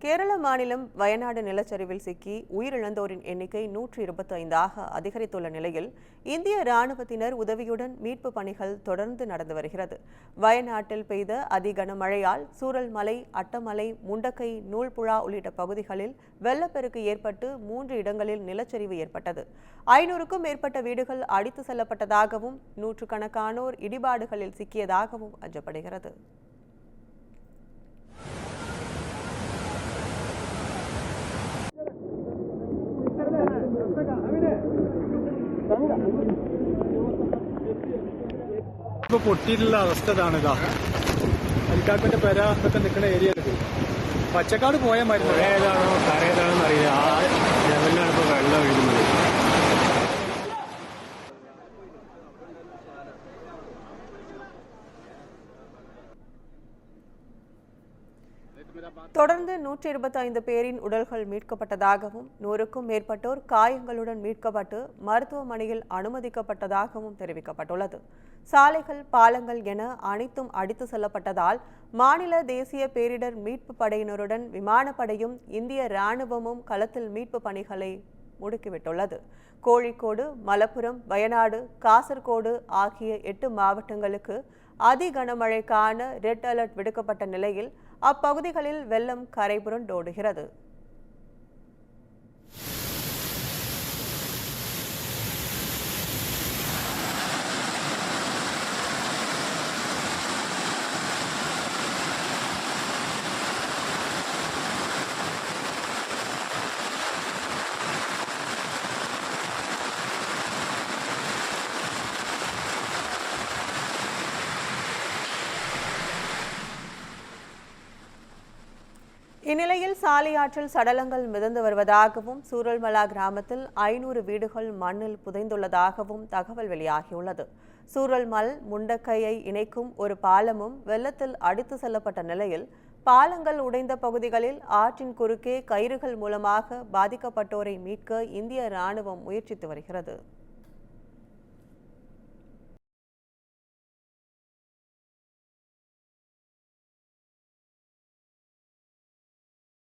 கேரள மாநிலம் வயநாடு நிலச்சரிவில் சிக்கி உயிரிழந்தோரின் எண்ணிக்கை 125ஆக அதிகரித்துள்ள நிலையில் இந்திய ராணுவத்தினர் உதவியுடன் மீட்பு பணிகள் தொடர்ந்து நடந்து வருகிறது. வயநாட்டில் பெய்த அதிகனமழையால் சூரல்மலை, அட்டமலை, முண்டக்கை, நூல்புழா உள்ளிட்ட பகுதிகளில் வெள்ளப்பெருக்கு ஏற்பட்டு 3 இடங்களில் நிலச்சரிவு ஏற்பட்டது. 500க்கும் மேற்பட்ட வீடுகள் அடித்து செல்லப்பட்டதாகவும் நூற்றுக்கணக்கானோர் இடிபாடுகளில் சிக்கியதாகவும் அஞ்சப்படுகிறது. ഇപ്പോൾ പൊട്ടിയിട്ടുള്ള അവസ്ഥ ഇതാണിതാ. അരിക്കാക്കന്റെ പെര ഇതൊക്കെ നിൽക്കുന്ന ഏരിയ ഇത് പച്ചക്കാട് പോയ മരുന്ന് ഏതാണോ കരയേതാണോ അറിയില്ല. ആ ലെവലിലാണ് ഇപ്പോൾ വെള്ളം ഒഴുകുന്നത്. தொடர்ந்து 125 பேரின் உடல்கள் மீட்கப்பட்டதாகவும் 100க்கும் மேற்பட்டோர் காயங்களுடன் மீட்கப்பட்டு மருத்துவமனையில் அனுமதிக்கப்பட்டதாகவும் தெரிவிக்கப்பட்டுள்ளது. சாலைகள், பாலங்கள் என அனைத்தும் அடித்து செல்லப்பட்டதால் மாநில தேசிய பேரிடர் மீட்பு படையினருடன் விமானப்படையும் இந்திய ராணுவமும் களத்தில் மீட்பு பணிகளை முடுக்கிவிட்டுள்ளது. கோழிக்கோடு, மலப்புரம், வயநாடு, காசர்கோடு ஆகிய 8 மாவட்டங்களுக்கு அதிகனமழைக்கான ரெட் அலர்ட் விடுக்கப்பட்ட நிலையில் அப்பகுதிகளில் வெள்ளம் கரைபுரண்டோடுகிறது. இந்நிலையில் சாலையாற்றில் சடலங்கள் மிதந்து வருவதாகவும் சூரல்மலா கிராமத்தில் 500 வீடுகள் மண்ணில் புதைந்துள்ளதாகவும் தகவல் வெளியாகியுள்ளது. சூரல்மல், முண்டக்கையை இணைக்கும் ஒரு பாலமும் வெள்ளத்தில் அடித்து செல்லப்பட்ட நிலையில் பாலங்கள் உடைந்த பகுதிகளில் ஆற்றின் குறுக்கே கயிறுகள் மூலமாக பாதிக்கப்பட்டோரை மீட்க இந்திய ராணுவம் முயற்சித்து வருகிறது.